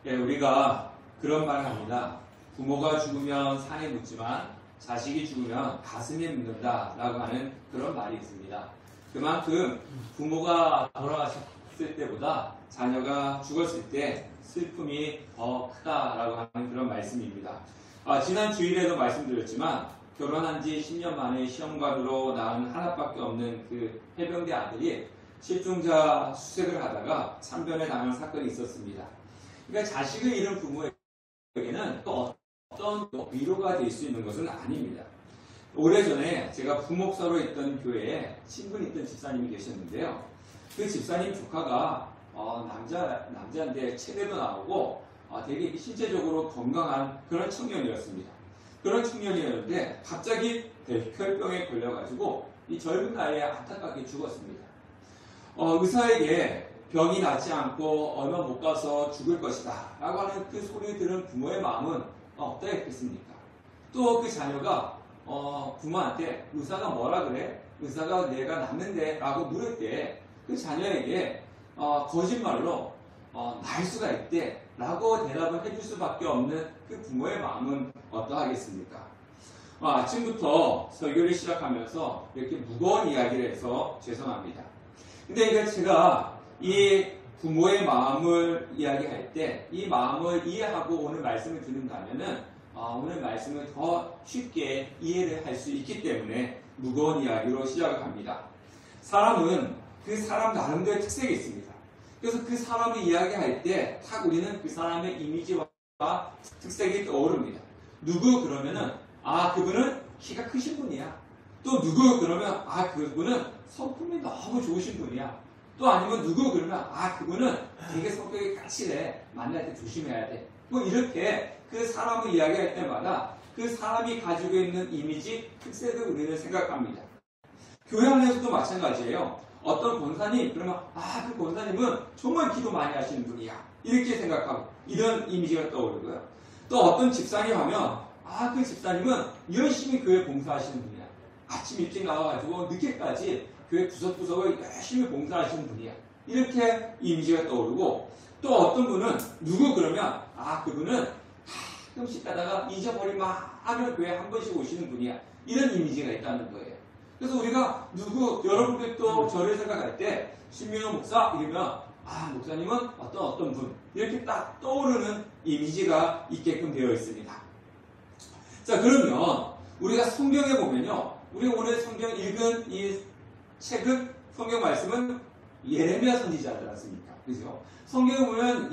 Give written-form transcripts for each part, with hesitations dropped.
예, 우리가 그런 말을 합니다. 부모가 죽으면 산에 묻지만 자식이 죽으면 가슴에 묻는다 라고 하는 그런 말이 있습니다. 그만큼 부모가 돌아가셨을 때보다 자녀가 죽었을 때 슬픔이 더 크다라고 하는 그런 말씀입니다. 지난 주일에도 말씀드렸지만 결혼한 지 10년 만에 시험관으로 낳은 하나밖에 없는 그 해병대 아들이 실종자 수색을 하다가 참변에 당한 사건이 있었습니다. 그러니까 자식을 잃은 부모에게는 또 어떤 위로가 될 수 있는 것은 아닙니다. 오래전에 제가 부목사로 있던 교회에 친분 있던 집사님이 계셨는데요. 그 집사님 조카가 남자인데 체대도 나오고 되게 신체적으로 건강한 그런 청년이었습니다. 그런 청년이었는데 갑자기 백혈병에 걸려가지고 이 젊은 나이에 안타깝게 죽었습니다. 의사에게 병이 낫지 않고 얼마 못 가서 죽을 것이다 라고 하는 그 소리를 들은 부모의 마음은 어떠했겠습니까? 또 그 자녀가 부모한테 의사가 뭐라 그래? 의사가 내가 낫는데 라고 물을 때 그 자녀에게 거짓말로 날 수가 있대 라고 대답을 해줄 수밖에 없는 그 부모의 마음은 어떠하겠습니까? 아침부터 설교를 시작하면서 이렇게 무거운 이야기를 해서 죄송합니다. 근데 이제 제가 이 부모의 마음을 이야기할 때 이 마음을 이해하고 오늘 말씀을 듣는다면은 오늘 말씀을 더 쉽게 이해를 할 수 있기 때문에 무거운 이야기로 시작을 합니다. 사람은 그 사람 나름대로의 특색이 있습니다. 그래서 그 사람을 이야기할 때 딱 우리는 그 사람의 이미지와 특색이 떠오릅니다. 누구 그러면은 그분은 키가 크신 분이야. 또 누구 그러면 그분은 성품이 너무 좋으신 분이야. 또 아니면 누구 그러면 그분은 되게 성격이 까칠해. 만날 때 조심해야 돼. 뭐 이렇게 그 사람을 이야기할 때마다 그 사람이 가지고 있는 이미지, 특색을 우리는 생각합니다. 교회 안에서도 마찬가지예요. 어떤 권사님 그러면 그 권사님은 정말 기도 많이 하시는 분이야. 이렇게 생각하고 이런 이미지가 떠오르고요. 또 어떤 집사님 하면 그 집사님은 열심히 교회 봉사하시는 분이야. 아침 일찍 나와가지고 늦게까지 교회 구석구석을 열심히 봉사하시는 분이야. 이렇게 이미지가 떠오르고 또 어떤 분은 누구 그러면 그분은 가끔씩 가다가 잊어버릴만 하면 교회 한 번씩 오시는 분이야. 이런 이미지가 있다는 거예요. 그래서 우리가 여러분들도 저를 생각할 때 신민호 목사 이러면 목사님은 어떤 분 이렇게 딱 떠오르는 이미지가 있게끔 되어 있습니다. 자, 그러면 우리가 성경에 보면요, 우리가 오늘 성경 읽은 이 책은 성경 말씀은 예레미야 선지자지 않습니까? 그죠? 성경에 보면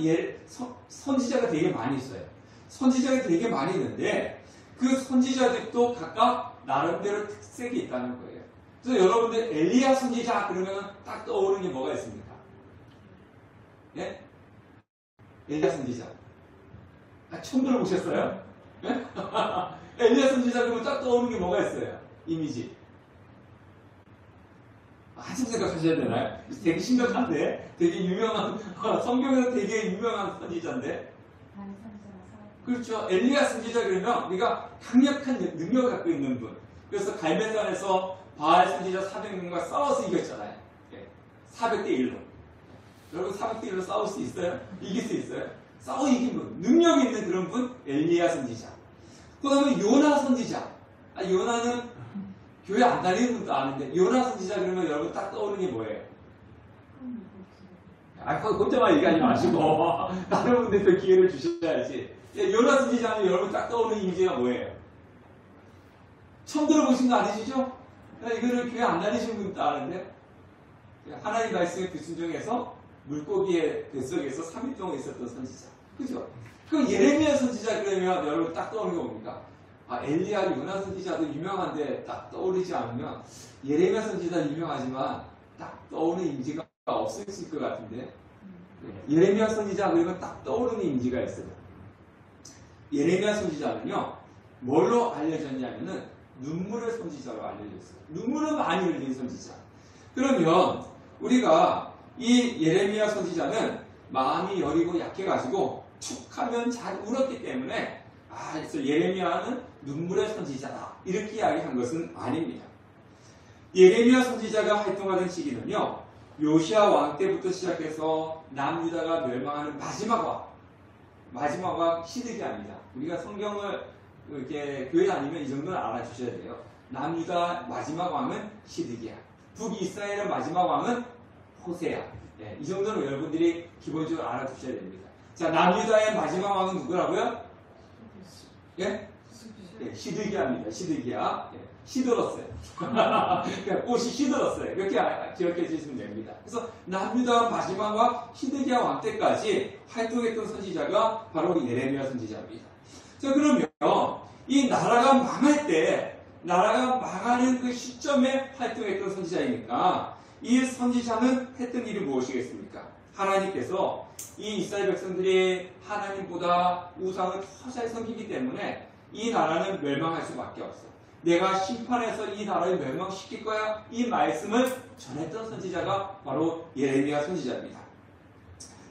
선지자가 되게 많이 있어요. 선지자가 되게 많이 있는데 그 선지자들도 각각 나름대로 특색이 있다는 거예요. 그래서 여러분들 엘리야 선지자 그러면 딱 떠오르는 게 뭐가 있습니까? 예? 엘리야 선지자. 처음 들어보셨어요? 예? 엘리야 선지자 그러면 딱 떠오르는 게 뭐가 있어요? 이미지. 한참 생각하셔야 되나요? 되게 심각한데? 되게 유명한, 성경에서 되게 유명한 선지자인데? 그렇죠. 엘리야 선지자 그러면 우리가 강력한 능력을 갖고 있는 분. 그래서 갈멜산에서 바알 선지자 400명과 싸워서 이겼잖아요. 400대 1로. 여러분 400대 1로 싸울 수 있어요? 이길 수 있어요? 싸워 이긴 분. 능력 있는 그런 분, 엘리야 선지자. 그 다음에 요나 선지자. 요나는 교회 안 다니는 분도 아는데 요나 선지자 그러면 여러분 딱 떠오르는 게 뭐예요? 혼자만 얘기하지 마시고 다른 분들도 기회를 주셔야지. 요나 선지자 하면 여러분 딱 떠오르는 이미지가 뭐예요? 처음 들어보신 거 아니시죠? 이거는 교회 안 다니시는 분도 아는데 하나님 말씀에 불순종해서 물고기의 뱃속에서 3일 동안 있었던 선지자. 그죠? 그 예레미야 선지자 그러면 여러분 딱 떠오르는 게 뭡니까? 엘리야, 요나 선지자도 유명한데 딱 떠오르지 않으면 예레미야 선지자 유명하지만 딱 떠오르는 이미지가 없으실 것 같은데 예레미야 선지자 그러면 딱 떠오르는 이미지가 있어요. 예레미야 선지자는요 뭘로 알려졌냐면은 눈물의 선지자로 알려졌어요. 눈물을 많이 흘린 선지자. 그러면 우리가 이 예레미야 선지자는 마음이 여리고 약해가지고 툭 하면 잘 울었기 때문에 그래서 예레미야는 눈물의 선지자다 이렇게 이야기한 것은 아닙니다. 예레미야 선지자가 활동하던 시기는요 요시야 왕 때부터 시작해서 남유다가 멸망하는 마지막 왕 마지막 왕 시드기야입니다. 우리가 성경을 이렇게 교회 다니면 이 정도는 알아주셔야 돼요. 남유다 마지막 왕은 시드기야. 북이스라엘의 마지막 왕은 호세야. 예, 이 정도는 여러분들이 기본적으로 알아두셔야 됩니다. 자, 남유다의 마지막 왕은 누구라고요? 예? 예, 시드기야입니다. 시드기야. 예, 시들었어요. 그러니까 꽃이 시들었어요. 이렇게 기억해 주시면 됩니다. 그래서 남유다 마지막 왕 시드기야 왕 때까지 활동했던 선지자가 바로 예레미야 선지자입니다. 자, 그러면 이 나라가 망할 때, 나라가 망하는 그 시점에 활동했던 선지자이니까 이 선지자는 했던 일이 무엇이겠습니까? 하나님께서 이 이스라엘 백성들이 하나님보다 우상을 더 잘 섬기기 때문에 이 나라는 멸망할 수밖에 없어. 내가 심판해서 이 나라를 멸망시킬 거야. 이 말씀을 전했던 선지자가 바로 예레미야 선지자입니다.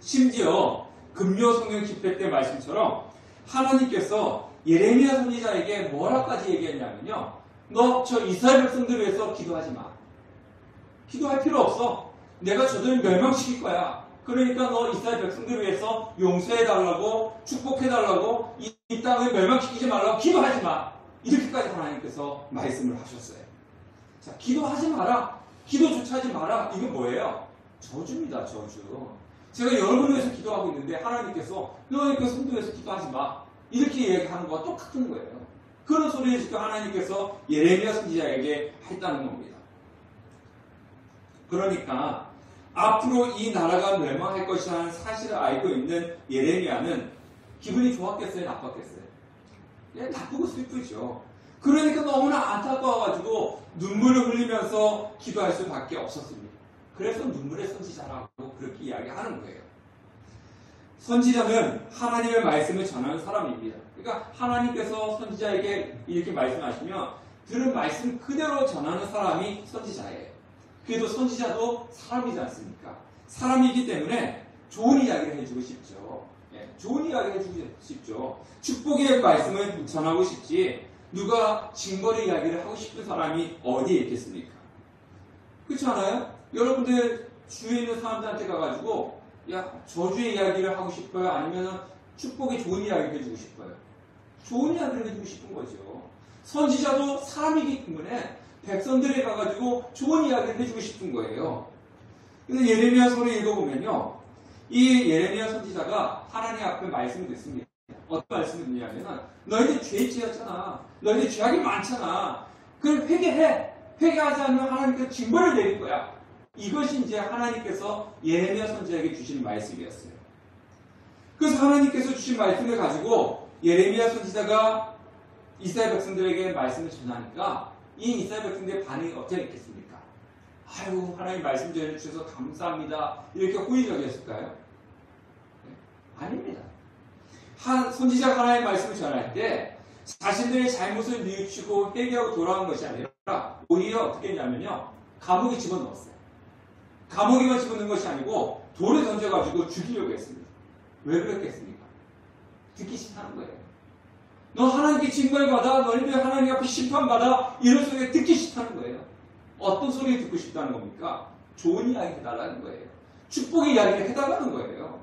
심지어 금요 성령 집회 때 말씀처럼 하나님께서 예레미야 선지자에게 뭐라까지 얘기했냐면요. 너 저 이스라엘 백성들을 위해서 기도하지 마. 기도할 필요 없어. 내가 저들을 멸망시킬 거야. 그러니까 너 이스라엘 백성들을 위해서 용서해달라고, 축복해달라고, 이 땅을 멸망시키지 말라고 기도하지 마. 이렇게까지 하나님께서 말씀을 하셨어요. 자, 기도하지 마라. 기도조차 하지 마라. 이건 뭐예요? 저주입니다. 저주. 제가 여러분을 위해서 기도하고 있는데 하나님께서 너희 그 성도 위해서 기도하지 마. 이렇게 얘기하는 거와 똑같은 거예요. 그런 소리를 지금 하나님께서 예레미야 선지자에게 했다는 겁니다. 그러니까 앞으로 이 나라가 멸망할 것이라는 사실을 알고 있는 예레미야는 기분이 좋았겠어요? 나빴겠어요? 예, 나쁘고 슬프죠. 그러니까 너무나 안타까워가지고 눈물을 흘리면서 기도할 수밖에 없었습니다. 그래서 눈물의 선지자라고 그렇게 이야기하는 거예요. 선지자는 하나님의 말씀을 전하는 사람입니다. 그러니까 하나님께서 선지자에게 이렇게 말씀하시면 들은 말씀 그대로 전하는 사람이 선지자예요. 그래도 선지자도 사람이지 않습니까? 사람이기 때문에 좋은 이야기를 해주고 싶죠. 예, 좋은 이야기를 해주고 싶죠. 축복의 말씀을 전하고 싶지 누가 징벌의 이야기를 하고 싶은 사람이 어디에 있겠습니까? 그렇지 않아요? 여러분들 주위에 있는 사람들한테 가가지고 야, 저주의 이야기를 하고 싶어요? 아니면 축복의 좋은 이야기를 해주고 싶어요? 좋은 이야기를 해주고 싶은 거죠. 선지자도 사람이기 때문에 백성들에 가가지고 좋은 이야기를 해주고 싶은 거예요. 그래서 예레미야서를 읽어보면요. 이 예레미야 선지자가 하나님 앞에 말씀을 듣습니다. 어떤 말씀을 듣냐면 너희들 죄 지었잖아. 너희들 죄악이 많잖아. 그걸 회개해. 회개하지 않으면 하나님께서 징벌을 내릴 거야. 이것이 이제 하나님께서 예레미야 선지자에게 주신 말씀이었어요. 그래서 하나님께서 주신 말씀을 가지고 예레미야 선지자가 이스라엘 백성들에게 말씀을 전하니까 이 이스라엘 백성들의 반응이 어떻겠습니까? 아유, 하나님 말씀 전해주셔서 감사합니다. 이렇게 호의적이었을까요? 네? 아닙니다. 선지자가 하나님의 말씀을 전할 때 자신들의 잘못을 뉘우치고 회개하고 돌아온 것이 아니라 오히려 어떻게 했냐면요. 감옥에 집어넣었어요. 감옥에만 집어넣은 것이 아니고 돌을 던져가지고 죽이려고 했습니다. 왜 그랬겠습니까? 듣기 싫다는 거예요. 너 하나님께 징벌받아, 너희들 하나님 앞에 심판받아, 이런 소리가 듣기 싫다는 거예요. 어떤 소리를 듣고 싶다는 겁니까? 좋은 이야기 해달라는 거예요. 축복의 이야기를 해달라는 거예요.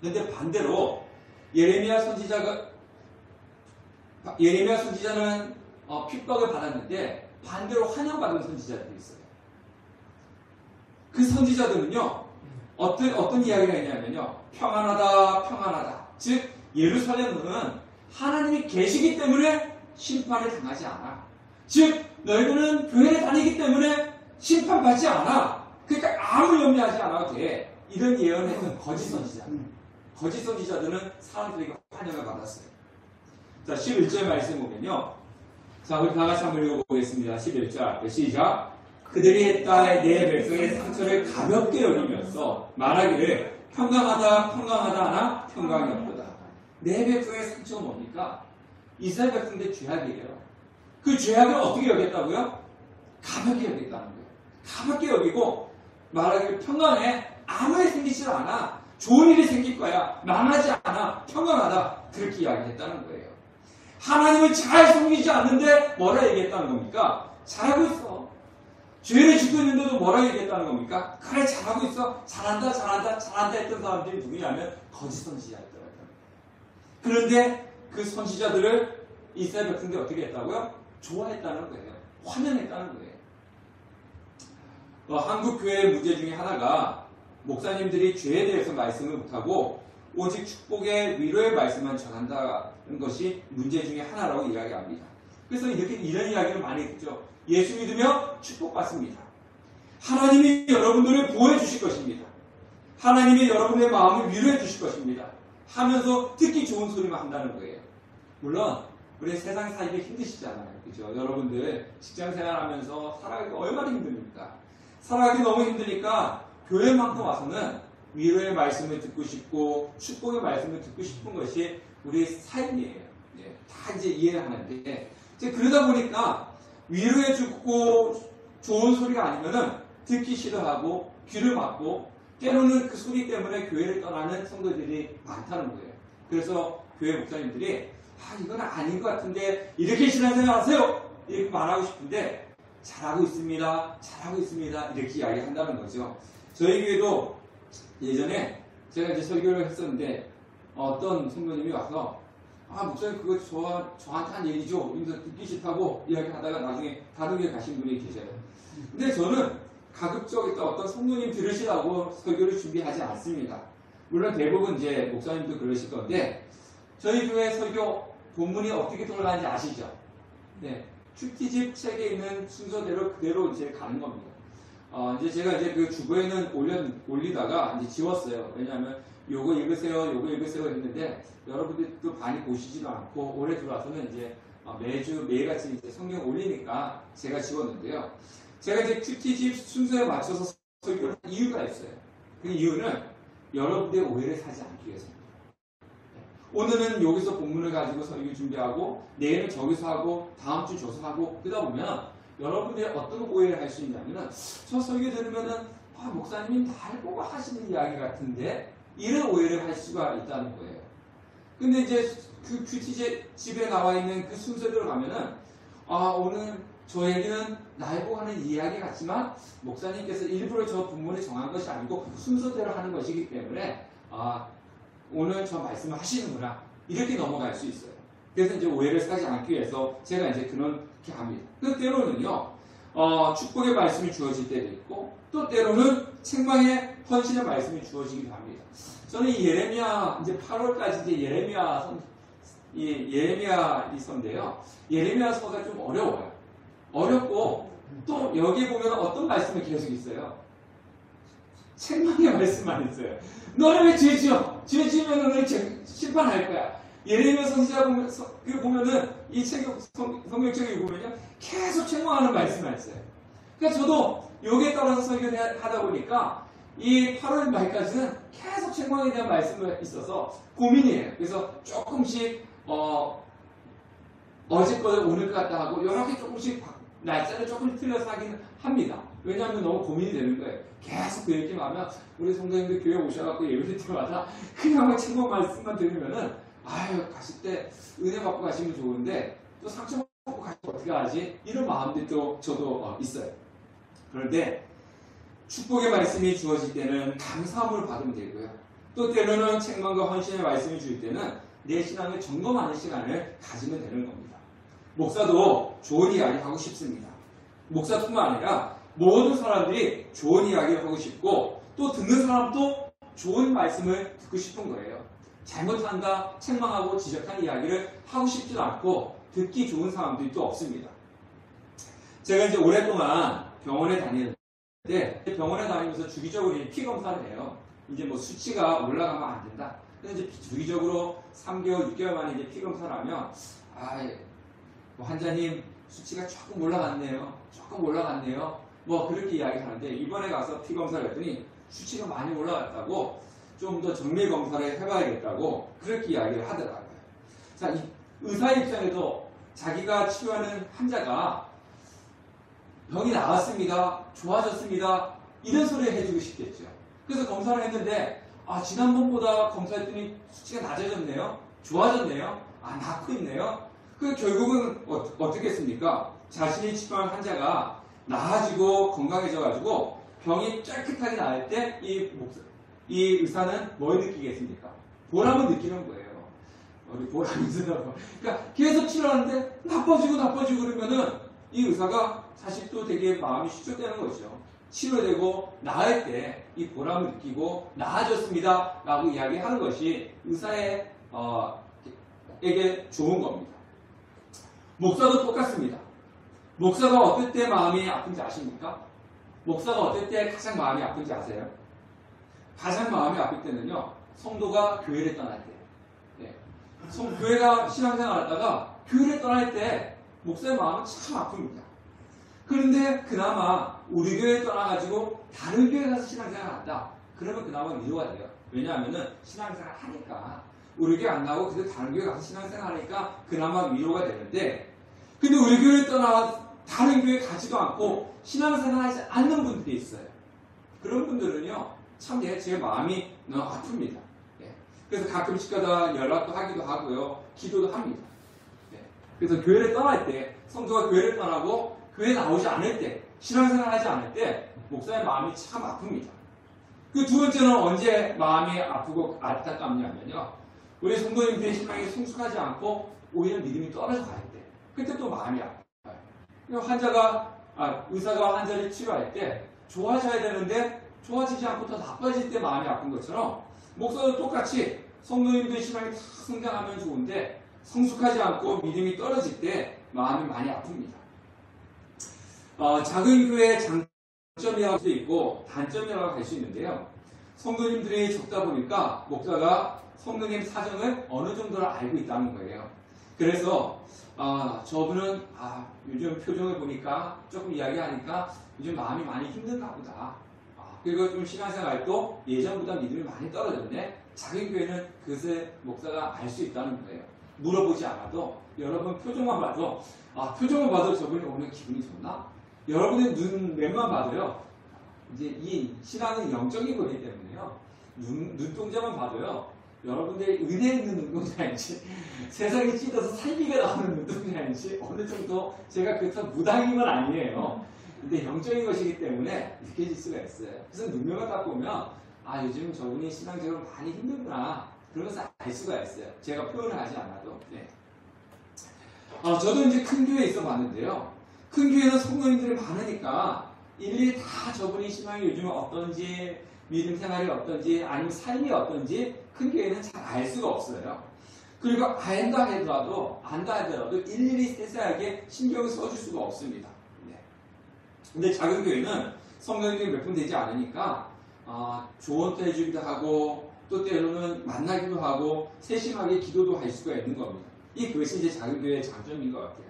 그런데 반대로 예레미야 선지자는 핍박을 받았는데 반대로 환영받은 선지자들이 있어요. 그 선지자들은요, 어떤 이야기를 했냐면요, 평안하다, 평안하다. 즉, 예루살렘은 하나님이 계시기 때문에 심판을 당하지 않아. 즉, 너희들은 교회를 다니기 때문에 심판받지 않아. 그러니까 아무 염려하지 않아도 돼. 이런 예언을 했던 거짓 선지자. 거짓 선지자들은 사람들에게 환영을 받았어요. 자, 11절 말씀 보면요. 자, 우리 다 같이 한번 읽어보겠습니다. 11절 앞에 시작. 그들이 했다 내 백성의 상처를 가볍게 여기면서 말하기를 평강하다, 평강하다 하나 평강이 없도다. 내 백성의 상처가 뭡니까? 이스라엘 백성들의 죄악이에요. 그 죄악을 어떻게 여겼다고요? 가볍게 여겼다는 거예요. 가볍게 여기고 말하기를 평강해. 아무 일 생기지 않아. 좋은 일이 생길 거야. 망하지 않아. 평강하다. 그렇게 이야기했다는 거예요. 하나님을 잘 섬기지 않는데 뭐라 얘기했다는 겁니까? 잘하고 있어. 죄를 짓고 있는데도 뭐라 얘기했다는 겁니까? 그래, 잘하고 있어. 잘한다, 잘한다, 잘한다 했던 사람들이 누구냐면 거짓 선지자였더라고요. 그런데 그 선지자들을 이스라엘 백성들이 어떻게 했다고요? 좋아했다는 거예요. 환영했다는 거예요. 한국 교회의 문제 중에 하나가 목사님들이 죄에 대해서 말씀을 못하고 오직 축복의 위로의 말씀만 전한다는 것이 문제 중에 하나라고 이야기합니다. 그래서 이런 이야기를 많이 듣죠. 예수 믿으며 축복받습니다. 하나님이 여러분들을 보호해 주실 것입니다. 하나님이 여러분의 마음을 위로해 주실 것입니다. 하면서 듣기 좋은 소리만 한다는 거예요. 물론 우리 세상 살기 힘드시잖아요. 그죠? 여러분들 직장 생활하면서 살아가기 얼마나 힘듭니까? 살아가기 너무 힘드니까 교회만큼 와서는 위로의 말씀을 듣고 싶고 축복의 말씀을 듣고 싶은 것이 우리의 삶이에요. 예, 다 이제 이해를 하는데 이제 그러다 보니까 위로해주고 좋은 소리가 아니면은 듣기 싫어하고 귀를 막고 때로는 그 소리 때문에 교회를 떠나는 성도들이 많다는 거예요. 그래서 교회 목사님들이 이건 아닌 것 같은데 이렇게 신앙생활 하세요! 이렇게 말하고 싶은데 잘하고 있습니다. 잘하고 있습니다. 이렇게 이야기한다는 거죠. 저희 교회도 예전에 제가 이제 설교를 했었는데 어떤 성도님이 와서 목사님 그거 저한테 한 얘기죠. 이러면서 듣기 싫다고 이야기하다가 나중에 다른 교회 가신 분이 계셔요. 근데 저는 가급적 어떤 성도님 들으시라고 설교를 준비하지 않습니다. 물론 대부분 이제 목사님도 그러실 건데 저희 교회 설교 본문이 어떻게 돌아가는지 아시죠? 네. 큐티집 책에 있는 순서대로 그대로 이제 가는 겁니다. 이제 제가 이제 그 주보에는 올리다가 이제 지웠어요. 왜냐하면 요거 읽으세요 했는데 여러분들도 많이 보시지도 않고 올해 들어와서는 이제 매일같이 이제 성경 올리니까 제가 지웠는데요. 제가 이제 큐티집 순서에 맞춰서 설교를 한 이유가 있어요. 그 이유는 여러분들의 오해를 사지 않기 위해서입니다. 오늘은 여기서 본문을 가지고 설교 준비하고 내일은 저기서 하고 다음 주 저기서 하고 그러다 보면 여러분들이 어떤 오해를 할 수 있냐면은 저 설교 들으면은 목사님이 날 보고 하시는 이야기 같은데 이런 오해를 할 수가 있다는 거예요. 근데 이제 그 큐티집에 나와 있는 그 순서대로 가면은 오늘 저 얘기는 날 보고 하는 이야기 같지만 목사님께서 일부러 저 본문을 정한 것이 아니고 순서대로 하는 것이기 때문에 오늘 저 말씀을 하시는구나 이렇게 넘어갈 수 있어요. 그래서 이제 오해를 사지 않기 위해서 제가 이제 그렇게 합니다. 그 때로는요 축복의 말씀이 주어질 때도 있고 또 때로는 책망의 헌신의 말씀이 주어지기도 합니다. 저는 이 예레미야 이제 8월까지 이제 예레미야서인데요. 예레미야서가 좀 어려워요. 어렵고 또 여기 보면 어떤 말씀이 계속 있어요. 책망의 말씀만 있어요. 너는 왜 죄 지어? 죄 지으면 너를 심판할 거야. 예레미야 선지자 보면은 이 성경책에 보면요 계속 책망하는 말씀만 있어요. 그러니까 저도 여기에 따라서 설교를 하다 보니까 이 8월 말까지는 계속 책망에 대한 말씀이 있어서 고민이에요. 그래서 조금씩 어제 거를 오늘 것 같다 하고 여러 개 조금씩 날짜를 조금 틀려서 하긴 합니다. 왜냐하면 너무 고민이 되는 거예요. 계속 그 얘기만 하면 우리 성도님들 교회 오셔갖고 예배 때마다 그냥 책망 말씀만 들으면은 가실 때 은혜 받고 가시면 좋은데 또 상처 받고 가시면 어떻게 하지? 이런 마음들이 또 저도 있어요. 그런데 축복의 말씀이 주어질 때는 감사함을 받으면 되고요. 또 때로는 책망과 헌신의 말씀이 주어질 때는 내 신앙을 점검하는 시간을 가지면 되는 겁니다. 목사도 좋은 이야기 하고 싶습니다. 목사뿐만 아니라 모든 사람들이 좋은 이야기를 하고 싶고 또 듣는 사람도 좋은 말씀을 듣고 싶은 거예요. 잘못한다, 책망하고 지적한 이야기를 하고 싶지도 않고 듣기 좋은 사람들이 또 없습니다. 제가 이제 오랫동안 병원에 다니는데 병원에 다니면서 주기적으로 피 검사를 해요. 이제 뭐 수치가 올라가면 안 된다. 그래서 이제 주기적으로 3개월, 6개월 만에 이제 피 검사를 하면 뭐 환자님 수치가 조금 올라갔네요. 뭐 그렇게 이야기하는데 이번에 가서 피 검사를 했더니 수치가 많이 올라갔다고 좀 더 정밀 검사를 해봐야겠다고 그렇게 이야기를 하더라고요. 자, 이 의사 입장에도 자기가 치료하는 환자가 병이 나았습니다. 좋아졌습니다. 이런 소리를 해주고 싶겠죠. 그래서 검사를 했는데 지난번보다 검사했더니 수치가 낮아졌네요. 좋아졌네요. 낫고 있네요. 그 결국은 어떻게 했습니까? 자신이 치료한 환자가 나아지고 건강해져가지고 병이 깨끗하게 나을 때 이 의사는 뭘 느끼겠습니까? 보람을 느끼는 거예요. 어디 보람이 있으라고. 그러니까 계속 치료하는데 나빠지고 그러면은 이 의사가 사실 또 되게 마음이 실족되는 거죠. 치료되고 나을 때 이 보람을 느끼고 나아졌습니다 라고 이야기하는 것이 의사의 에게 좋은 겁니다. 목사도 똑같습니다. 목사가 어떨 때 마음이 아픈지 아십니까? 목사가 어떨 때 가장 마음이 아픈지 아세요? 가장 마음이 아플 때는요, 성도가 교회를 떠날 때. 네. 교회가 신앙생활 하다가 교회를 떠날 때 목사의 마음은 참 아픕니다. 그런데 그나마 우리 교회 떠나가지고 다른 교회 가서 신앙생활 한다. 그러면 그나마 위로가 돼요. 왜냐하면은 신앙생활 하니까. 우리 교회 안 나오고 그래도 다른 교회 가서 신앙생활 하니까 그나마 위로가 되는데, 근데 우리 교회 떠나 다른 교회 가지도 않고 신앙생활 하지 않는 분들이 있어요. 그런 분들은요, 참 제 마음이 너무 아픕니다. 예. 그래서 가끔씩 가다 연락도 하기도 하고요, 기도도 합니다. 예. 그래서 교회를 떠날 때, 성도가 교회를 떠나고 교회 나오지 않을 때, 신앙생활 하지 않을 때 목사의 마음이 참 아픕니다. 그 두 번째는 언제 마음이 아프고 안타깝냐면요, 우리 성도님들의 신앙이 성숙하지 않고 오히려 믿음이 떨어져 갈 때, 그때 또 마음이 아파요. 의사가 환자를 치료할 때 좋아져야 되는데 좋아지지 않고 더 나빠질 때 마음이 아픈 것처럼, 목사도 똑같이 성도님들의 신앙이 다 성장하면 좋은데 성숙하지 않고 믿음이 떨어질 때 마음이 많이 아픕니다. 작은 교회의 장점이라고 할 수 있고 단점이라고 할 수 있는데요. 성도님들이 적다 보니까 목사가 성도님 사정을 어느 정도로 알고 있다는 거예요. 그래서 저분은 요즘 표정을 보니까 조금 이야기하니까 요즘 마음이 많이 힘든가 보다. 그리고 좀 신앙생활도 예전보다 믿음이 많이 떨어졌네. 작은 교회는 그것을 목사가 알 수 있다는 거예요. 물어보지 않아도 여러분 표정만 봐도 표정을 봐도 저분이 오늘 기분이 좋나? 여러분의 눈맨만 봐도요. 이제 이 신앙은 영적인 거기 때문에요. 눈동자만 봐도요. 여러분들이 은혜 있는 눈동자인지 세상에 찢어서 살기가 나오는 눈동자인지 어느 정도, 제가 그렇다고 무당인 건 아니에요. 근데 영적인 것이기 때문에 느껴질 수가 있어요. 그래서 눈명을 딱 보면 요즘 저분이 신앙적으로 많이 힘들구나, 그러면서 알 수가 있어요. 제가 표현을 하지 않아도. 네. 저도 이제 큰 교회에 있어 봤는데요. 큰 교회는 성도님들이 많으니까 일일이 다 저분이 신앙이 요즘 어떤지, 믿음 생활이 어떤지, 아니면 삶이 어떤지 큰 교회는 잘 알 수가 없어요. 그리고 안다 하더라도 일일이 세세하게 신경을 써줄 수가 없습니다. 네. 근데 작은 교회는 성도님들이 몇 분 되지 않으니까 조언도 해주기도 하고 또 때로는 만나기도 하고 세심하게 기도도 할 수가 있는 겁니다. 그것이 이제 작은 교회의 장점인 것 같아요.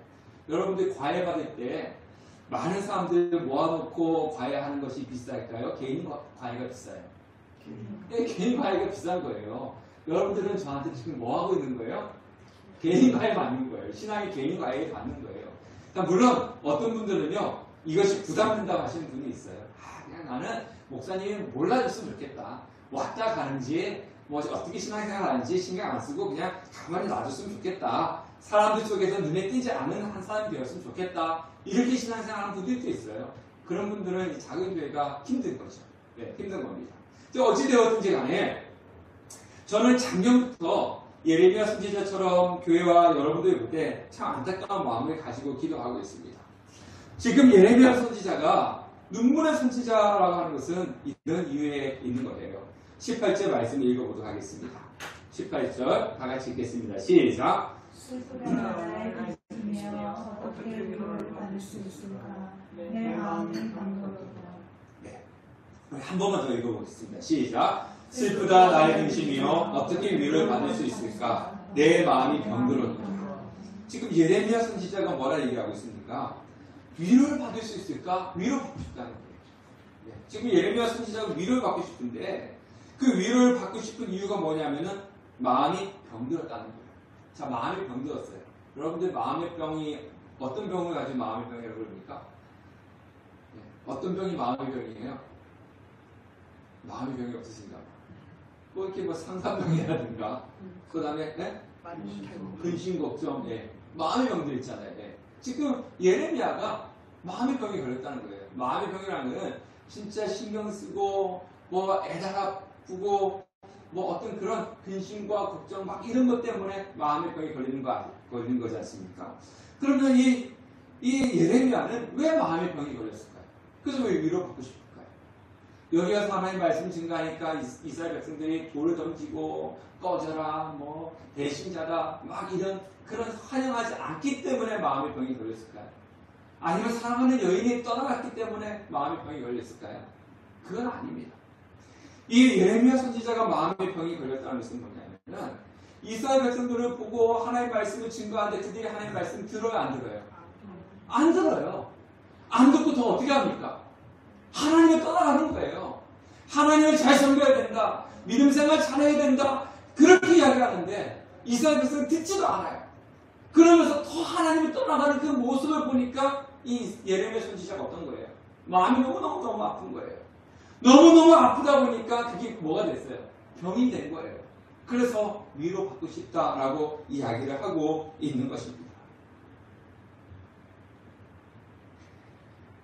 여러분들 과외 받을 때 많은 사람들 모아놓고 과외하는 것이 비쌀까요? 개인 과외가 비싸요? 개인 과외가 비싼 거예요. 여러분들은 저한테 지금 뭐 하고 있는 거예요? 개인 과외 받는 거예요. 신앙이 개인 과외 받는 거예요. 물론 어떤 분들은요, 이것이 부담된다고 하시는 분이 있어요. 그냥 나는 목사님이 몰라줬으면 좋겠다. 왔다 가는지 어떻게 신앙생활 하는지 신경 안 쓰고 그냥 가만히 놔줬으면 좋겠다. 사람들 속에서 눈에 띄지 않는 한 사람이 되었으면 좋겠다. 이렇게 신앙생활하는 분들도 있어요. 그런 분들은 작은 교회가 힘든 거죠. 네, 힘든 겁니다. 어찌되었든지 간에 저는 작년부터 예레미야 선지자처럼 교회와 여러분들이 볼 때 참 안타까운 마음을 가지고 기도하고 있습니다. 지금 예레미야 선지자가 눈물의 선지자라고 하는 것은 이런 이유에 있는 거예요. 18절 말씀을 읽어보도록 하겠습니다. 18절 다 같이 읽겠습니다. 시작. 슬프다 나의 근심이여 어떻게 위로를 받을 수 있을까? 내 마음이 간절하다. 네, 한 번만 더 읽어보겠습니다. 시작. 슬프다 나의 근심이여 어떻게 위로를 받을 수 있을까? 내 마음이 병들었다. 지금 예레미야 선지자가 뭐라 얘기하고 있습니까? 위로를 받을 수 있을까? 위로받고 싶다는 거예요. 네, 지금 예레미야 선지자가 위로를 받고 싶은데 그 위로를 받고 싶은 이유가 뭐냐면은 마음이 병들었다는 거예요. 자, 마음이 병들었어요. 여러분들 마음의 병이 어떤 병을 가지고 마음의 병이라고 그럽니까? 네, 어떤 병이 마음의 병이에요? 마음의 병이 없으신가? 이렇게 상상병이라든가, 그 다음에, 네? 근심, 걱정, 마음의 병들 있잖아요. 지금 예레미야가 마음의 병이 걸렸다는 거예요. 마음의 병이라는 거는 진짜 신경 쓰고, 애달 아프고, 뭐 어떤 그런 근심과 걱정 막 이런 것 때문에 마음의 병이 걸리는 거지 않습니까? 그러면 이 예레미야는 왜 마음의 병이 걸렸을까요? 그래서 왜 위로받고 싶을까요? 여기 가서 하나님 말씀 증가하니까 이스라엘 백성들이 돌을 던지고 꺼져라 뭐 배신자다 막 이런 그런 환영하지 않기 때문에 마음의 병이 걸렸을까요? 아니면 사랑하는 여인이 떠나갔기 때문에 마음의 병이 걸렸을까요? 그건 아닙니다. 이 예레미야 선지자가 마음의 병이 걸렸다는 것은 뭐냐면 이스라엘 백성들을 보고 하나님 말씀을 증거하는데 그들이 하나님 말씀 들어요 안 들어요? 안 들어요. 안 듣고 더 어떻게 합니까? 하나님을 떠나가는 거예요. 하나님을 잘 섬겨야 된다. 믿음 생활 잘해야 된다. 그렇게 이야기하는데 이스라엘 백성은 듣지도 않아요. 그러면서 더 하나님을 떠나가는 그 모습을 보니까 이 예레미야 선지자가 어떤 거예요? 마음이 너무너무 아픈 거예요. 너무너무 아프다 보니까 그게 뭐가 됐어요? 병이 된 거예요. 그래서 위로받고 싶다라고 이야기를 하고 있는 것입니다.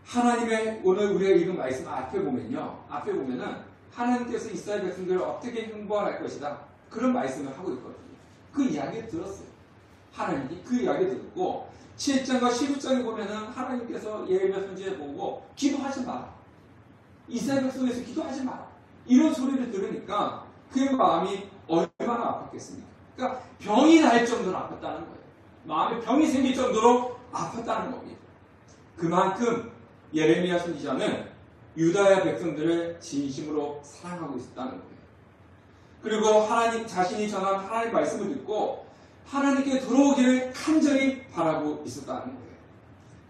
하나님의 오늘 우리가 읽은 말씀 앞에 보면은 하나님께서 이스라엘 백성들을 어떻게 형벌할 것이다. 그런 말씀을 하고 있거든요. 그 이야기를 들었어요. 하나님이 그 이야기를 듣고 7장과 11장에 보면은 하나님께서 예레미야 선지자를 보고 기도하지 마라. 이스라엘 백성에서 기도하지 마라. 이런 소리를 들으니까 그의 마음이 얼마나 아팠겠습니까? 그러니까 병이 날 정도로 아팠다는 거예요. 마음에 병이 생길 정도로 아팠다는 겁니다. 그만큼 예레미야 선지자는 유다의 백성들을 진심으로 사랑하고 있었다는 거예요. 그리고 하나님 자신이 전한 하나님의 말씀을 듣고 하나님께 들어오기를 간절히 바라고 있었다는 거예요.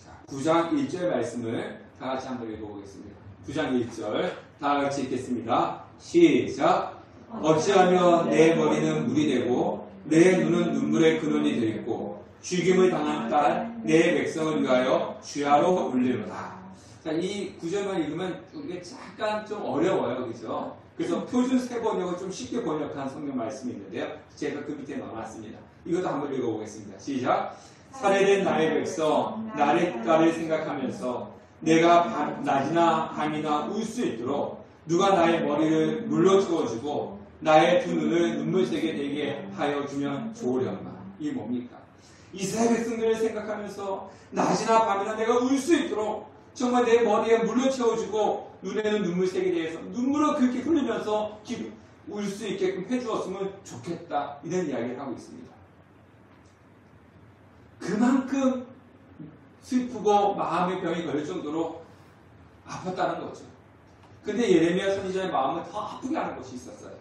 자, 9장 1절 말씀을 다 같이 한번 읽어보겠습니다. 9장 1절 다 같이 읽겠습니다. 시작. 어찌하며 내 머리는 물이 되고 내 눈은 눈물의 근원이 되겠고 죽임을 당한 딸 내 백성을 위하여 주야로 울리로다. 자, 이 구절만 읽으면 이게 잠깐 좀 어려워요. 그죠? 그래서 표준 세 번역을 좀 쉽게 번역한 성경 말씀이 있는데요. 제가 그 밑에 넣어놨습니다. 이것도 한번 읽어보겠습니다. 시작. 살해된 나의 백성, 나를 생각하면서 내가 낮이나 밤이나 울 수 있도록 누가 나의 머리를 물로 채워주고 나의 두 눈을 눈물새게 되게 하여 주면 좋으련마. 이게 뭡니까? 이스라엘 백성들을 생각하면서 낮이나 밤이나 내가 울 수 있도록 정말 내 머리에 물로 채워주고 눈에는 눈물새게 대해서 눈물을 그렇게 흘리면서 울 수 있게끔 해주었으면 좋겠다. 이런 이야기를 하고 있습니다. 그만큼 슬프고 마음의 병이 걸릴 정도로 아팠다는 거죠. 근데 예레미야 선지자의 마음은 더 아프게 하는 것이 있었어요.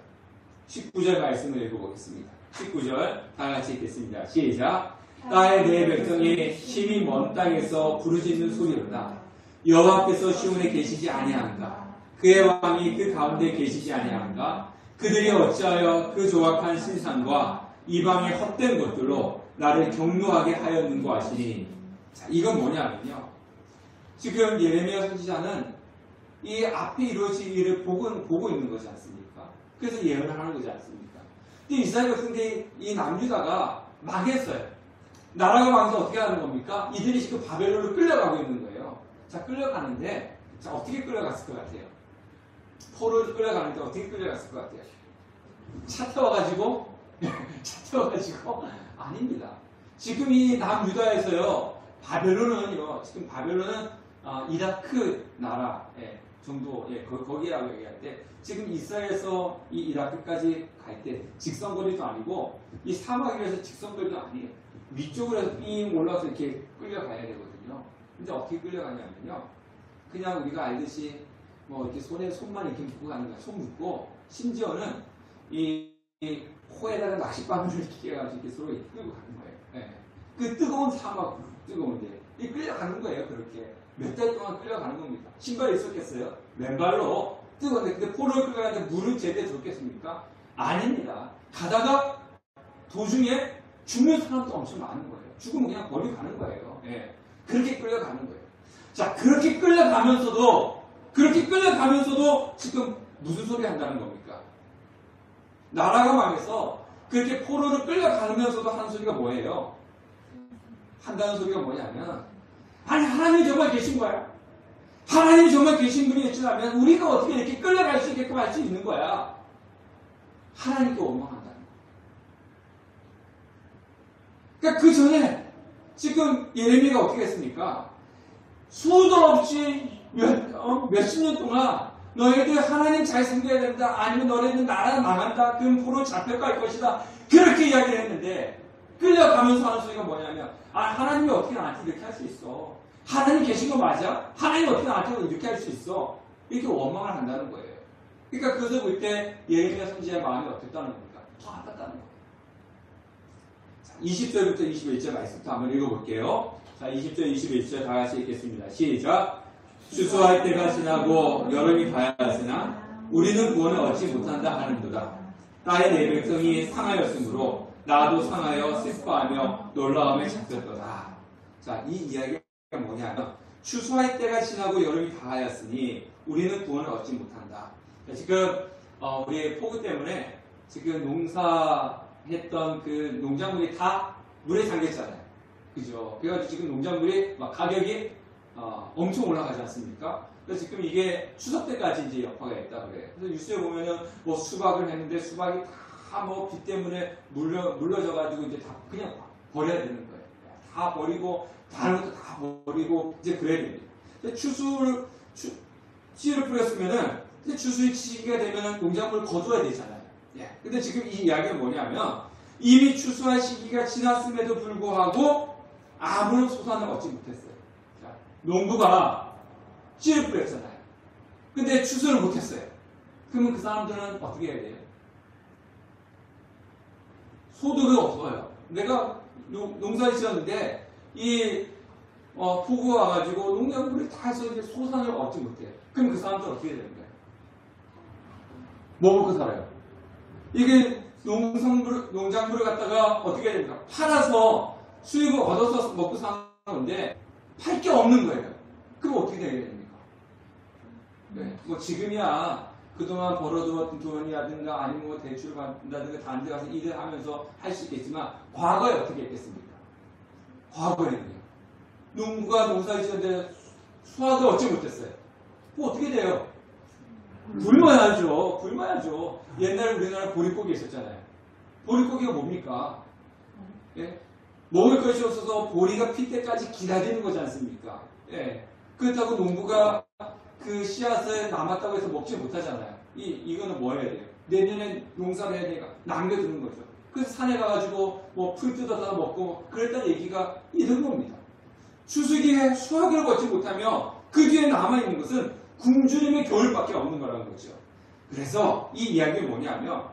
19절 말씀을 읽어보겠습니다. 19절 다 같이 읽겠습니다. 시작. 나의 내 백성이 힘이 먼 땅에서 부르짖는 소리로다. 여호와께서 시온에 계시지 아니한가? 그의 왕이 그 가운데 계시지 아니한가? 그들이 어찌하여 그 조악한 신상과 이방의 헛된 것들로 나를 경노하게 하였는고 하시니. 자, 이건 뭐냐면요. 지금 예레미야 선지자는 이 앞에 이루어질 일을 보고 있는 거지 않습니까? 그래서 예언을 하는 거지 않습니까? 근데 이스라엘 백성들이 이 남유다가 망했어요. 나라가 망해서 어떻게 하는 겁니까? 이들이 지금 바벨론으로 끌려가고 있는 거예요. 자, 끌려가는데, 자, 어떻게 끌려갔을 것 같아요? 포로로 끌려가는데 어떻게 끌려갔을 것 같아요? 차 태워가지고? 아닙니다. 지금 이 남유다에서요, 지금 바벨론은 이라크 나라 정도, 거기라고 얘기할 때, 지금 이스라엘에서 이 이라크까지 갈 때 직선거리도 아니고, 이 사막이라서 직선거리도 아니에요. 위쪽으로 해서 삥 올라와서 이렇게 끌려가야 되거든요. 근데 어떻게 끌려가냐면요. 그냥 우리가 알듯이 뭐 이렇게 손만 이렇게 묶고 가는 거야. 손 묶고, 심지어는 이 코에다가 낚싯바늘을 이렇게 해가지고 이렇게 서로 끌고 가는 거예요. 네. 그 뜨거운 사막, 뜨거운데. 이 끌려가는 거예요, 그렇게. 몇 달 동안 끌려가는 겁니다. 신발이 있었겠어요? 맨발로 뜨거운데, 근데 포로를 끌려가는데 물을 제대로 줬겠습니까? 아닙니다. 가다가 도중에 죽는 사람도 엄청 많은 거예요. 죽으면 그냥 버리고 가는 거예요. 예. 그렇게 끌려가는 거예요. 자, 그렇게 끌려가면서도 지금 무슨 소리 한다는 겁니까? 나라가 망해서 그렇게 포로를 끌려가면서도 하는 소리가 뭐예요? 한다는 소리가 뭐냐면, 아니, 하나님이 정말 계신 거야. 하나님이 정말 계신 분이 있지라면 우리가 어떻게 이렇게 끌려갈 수 있게끔 할 수 있는 거야. 하나님께 원망한다는 거예요. 그러니까 그 전에 지금 예레미야가 어떻게 했습니까? 수도 없이 몇십 년 동안 너희들 하나님 잘 섬겨야 된다. 아니면 너희들 나라 망한다. 금포로 잡혀갈 것이다. 그렇게 이야기를 했는데 끌려가면서 하는 소리가 뭐냐면 하나님이 어떻게 나한테 이렇게 할 수 있어? 하나님 계신 거 맞아? 하나님이 어떻게 나한테 이렇게 할 수 있어? 이렇게 원망을 한다는 거예요. 그러니까 그것을 볼 때 예레미야 선지자의 마음이 어땠다는 겁니까? 더 아팠다는 거예요. 자, 20절부터 21절 말씀부터 한번 읽어볼게요. 자, 20절, 21절 다 같이 읽겠습니다. 시작. 추수할 때가 지나고 여름이 가야하으나 우리는 구원을 얻지 못한다 하는도다. 나의 내 백성이 상하였으므로 나도 상하여 슬퍼하며 놀라움에 잡혔도다. 자, 이 이야기가 뭐냐면 추수할 때가 지나고 여름이 다하였으니 우리는 구원을 얻지 못한다. 자, 지금 우리 폭우 때문에 지금 농사했던 그 농작물이 다 물에 잠겼잖아요. 그죠? 그래가지고 지금 농작물이 막 가격이 엄청 올라가지 않습니까? 그래서 지금 이게 추석 때까지 이제 여파가 있다 그래. 그래서 뉴스에 보면은 뭐 수박을 했는데 수박이 다 뭐 비 때문에 물러져가지고 이제 다 그냥 버려야 되는 거예요. 다 버리고 다른 것도 다 버리고 이제 그래야 됩니다. 씨를 뿌렸으면은 추수의 시기가 되면은 농작물을 거둬야 되잖아요. 예. 근데 지금 이 이야기는 뭐냐면 이미 추수할 시기가 지났음에도 불구하고 아무런 소산을 얻지 못했어요. 자, 농부가 씨를 뿌렸잖아요. 근데 추수를 못했어요. 그러면 그 사람들은 어떻게 해야 돼요? 소득이 없어요. 내가 농사를 지었는데 이 폭우가 와가지고 농작물을 다 해서 이제 소산을 얻지 못해요. 그럼 그 사람들은 어떻게 되는 거예요? 뭐 먹고 살아요? 이게 농작물을 갖다가 어떻게 해야 됩니까? 팔아서 수입을 얻어서 먹고 사는 건데 팔 게 없는 거예요. 그럼 어떻게 돼야 됩니까? 네, 뭐 지금이야 그동안 벌어두었던 돈이라든가 아니면 뭐 대출을 받는다든가 다른 데 가서 일을 하면서 할 수 있겠지만 과거에 어떻게 했겠습니까? 과거에는요. 농부가 농사를 지었는데 수확을 얻지 못했어요. 뭐 어떻게 돼요? 굶어야죠. 굶어야죠. 옛날에 우리나라 보릿고기 있었잖아요. 보릿고기가 뭡니까? 예? 먹을 것이 없어서 보리가 필 때까지 기다리는 거지 않습니까? 예. 그렇다고 농부가 그 씨앗을 남았다고 해서 먹지 못하잖아요. 이거는 뭐 해야 돼요? 내년에 농사를 해야 되니까 남겨두는 거죠. 그래서 산에 가가지고 뭐 풀 뜯어서 먹고 그랬다는 얘기가 이런 겁니다. 추수기에 수확을 거치 못하며 그 뒤에 남아있는 것은 굶주림의 겨울밖에 없는 거라는 거죠. 그래서 이 이야기는 뭐냐면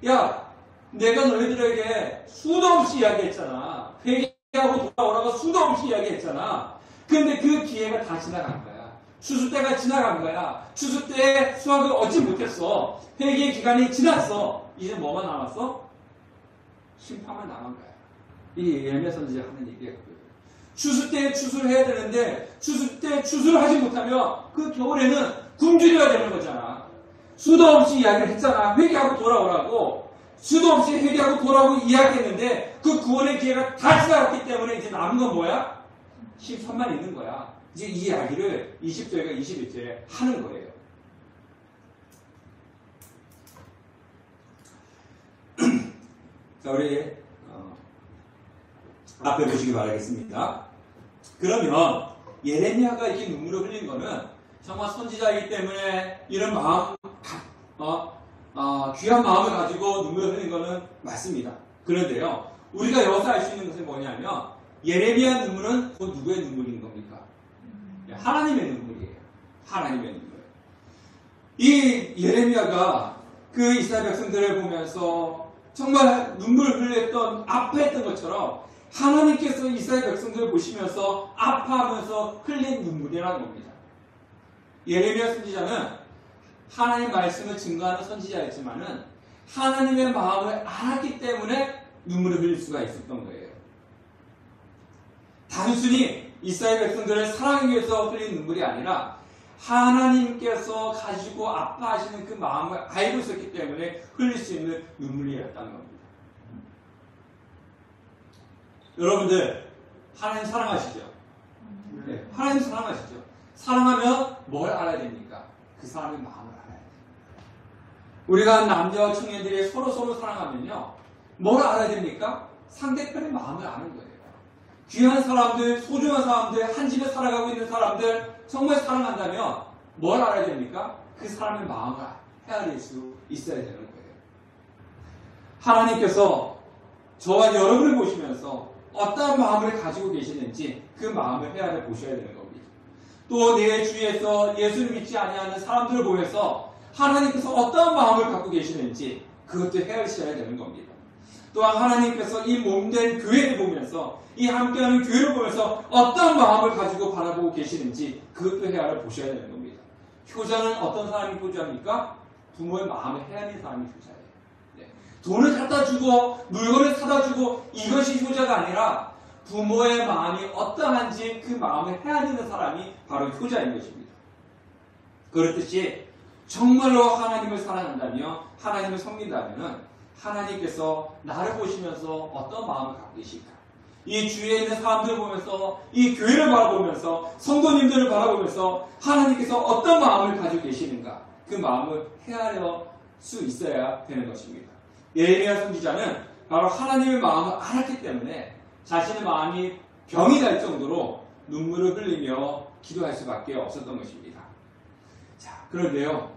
야 내가 너희들에게 수도 없이 이야기했잖아. 회개하고 돌아오라고 수도 없이 이야기했잖아. 근데 그 기회가 다 지나간 거야. 추수 때가 지나간 거야. 추수 때에 수확을 얻지 못했어. 회개의 기간이 지났어. 이제 뭐가 남았어? 심판만 남은 거야. 이 예레미야 선지자 하는 얘기예요. 추수 때 추수를 해야 되는데 추수 때 추수를 하지 못하면 그 겨울에는 굶주려야 되는 거잖아. 수도 없이 이야기를 했잖아. 회개하고 돌아오라고. 수도 없이 회개하고 돌아오고 이야기했는데 그 구원의 기회가 다 지나갔기 때문에 이제 남은 건 뭐야? 심판만 있는 거야. 이제 이 이야기를 20절과 21절에 하는 거예요. 자, 우리 앞에 보시기 바라겠습니다. 그러면 예레미야가 이렇게 눈물을 흘린 거는 정말 선지자이기 때문에 이런 마음, 귀한 마음을 가지고 눈물을 흘린 거는 맞습니다. 그런데요, 우리가 여기서 알 수 있는 것은 뭐냐면 예레미야 눈물은 곧 누구의 눈물인 겁니까? 하나님의 눈물이에요. 하나님의 눈물. 이 예레미야가 그 이스라엘 백성들을 보면서 정말 눈물을 흘렸던, 아파했던 것처럼 하나님께서 이스라엘 백성들을 보시면서 아파하면서 흘린 눈물이라는 겁니다. 예레미야 선지자는 하나님의 말씀을 증거하는 선지자였지만은 하나님의 마음을 알았기 때문에 눈물을 흘릴 수가 있었던 거예요. 단순히 이스라엘 백성들을 사랑하기 위해서 흘린 눈물이 아니라 하나님께서 가지고 아파하시는 그 마음을 알고 있었기 때문에 흘릴 수 있는 눈물이었다는 겁니다. 여러분들 하나님 사랑하시죠? 네, 하나님 사랑하시죠? 사랑하면 뭘 알아야 됩니까? 그 사람의 마음을 알아야 돼요. 우리가 남녀 청년들이 서로 사랑하면요. 뭘 알아야 됩니까? 상대편의 마음을 아는 거예요. 귀한 사람들, 소중한 사람들, 한 집에 살아가고 있는 사람들 정말 사랑한다면 뭘 알아야 됩니까? 그 사람의 마음을 헤아릴 수 있어야 되는 거예요. 하나님께서 저와 여러분을 보시면서 어떤 마음을 가지고 계시는지 그 마음을 헤아려 보셔야 되는 겁니다. 또 내 주위에서 예수를 믿지 아니하는 사람들을 보면서 하나님께서 어떤 마음을 갖고 계시는지 그것도 헤아리셔야 되는 겁니다. 또한 하나님께서 이 몸된 교회를 보면서 이 함께하는 교회를 보면서 어떤 마음을 가지고 바라보고 계시는지 그것도 헤아려 보셔야 되는 겁니다. 효자는 어떤 사람이 효자입니까? 부모의 마음을 헤아리는 사람이 효자예요. 돈을 갖다 주고 물건을 사다 주고 이것이 효자가 아니라 부모의 마음이 어떠한지 그 마음을 헤아리는 사람이 바로 효자인 것입니다. 그렇듯이 정말로 하나님을 사랑한다며 하나님을 섬긴다면 하나님께서 나를 보시면서 어떤 마음을 갖고 계실까? 이 주위에 있는 사람들을 보면서 이 교회를 바라보면서 성도님들을 바라보면서 하나님께서 어떤 마음을 가지고 계시는가? 그 마음을 헤아려 수 있어야 되는 것입니다. 예레미야 선지자는 바로 하나님의 마음을 알았기 때문에 자신의 마음이 병이 날 정도로 눈물을 흘리며 기도할 수밖에 없었던 것입니다. 자, 그런데요.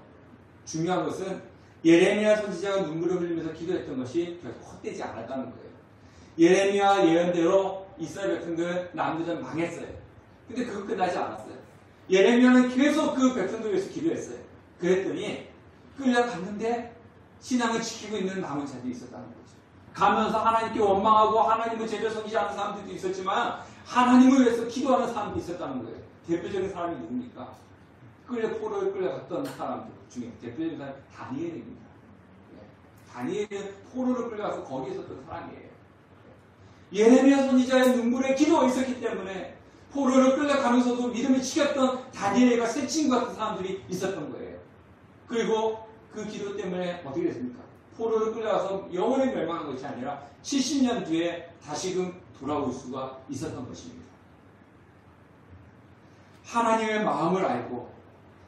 중요한 것은 예레미야 선지자가 눈물을 흘리면서 기도했던 것이 결코 헛되지 않았다는 거예요. 예레미야 예언대로 이스라엘 백성들 남유다는 망했어요. 근데 그거 끝나지 않았어요. 예레미야는 계속 그 백성들 위해서 기도했어요. 그랬더니 끌려갔는데 신앙을 지키고 있는 남은 자들이 있었다는 거죠. 가면서 하나님께 원망하고 하나님을 제대로 섬기지 않는 사람들도 있었지만 하나님을 위해서 기도하는 사람도 있었다는 거예요. 대표적인 사람이 누굽니까? 포로에 끌려갔던 사람들 중에 대표적인 사람이 다니엘입니다. 다니엘은 포로로 끌려가서 거기에 있었던 사람이에요. 예레미야 선지자의 눈물에 기도가 있었기 때문에 포로를 끌려가면서도 믿음을 지켰던 다니엘과 새 친구 같은 사람들이 있었던 거예요. 그리고 그 기도 때문에 어떻게 됐습니까? 포로를 끌려가서 영원히 멸망한 것이 아니라 70년 뒤에 다시금 돌아올 수가 있었던 것입니다. 하나님의 마음을 알고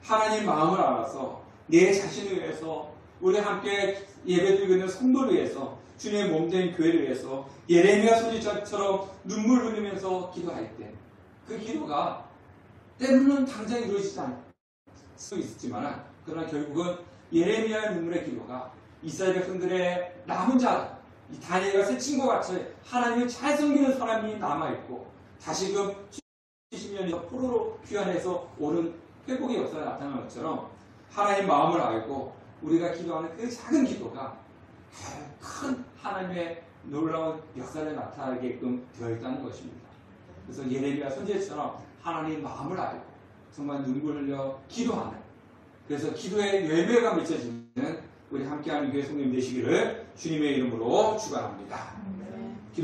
하나님의 마음을 알아서 내 자신을 위해서 우리 함께 예배드리고 있는 성도를 위해서 주님의 몸된 교회를 위해서 예레미야 선지자처럼 눈물 흘리면서 기도할 때 그 기도가 때로는 당장 이루어지지 않을 수 있지만 그러나 결국은 예레미야의 눈물의 기도가 이스라엘 백성들의 남은 자 다니엘과 새 친구와 같이 하나님을 잘 섬기는 사람이 남아있고 다시금 70년이 포로로 귀환해서 오는 회복의 역사가 나타나는 것처럼 하나님의 마음을 알고 우리가 기도하는 그 작은 기도가 큰 하나님의 놀라운 역사를 나타나게끔 되어 있다는 것입니다. 그래서 예레미야 선지자처럼 하나님의 마음을 알고 정말 눈물 흘려 기도하는 그래서 기도의 열매가 맺혀지는 우리 함께하는 교회 성도님 되시기를 주님의 이름으로 축원합니다.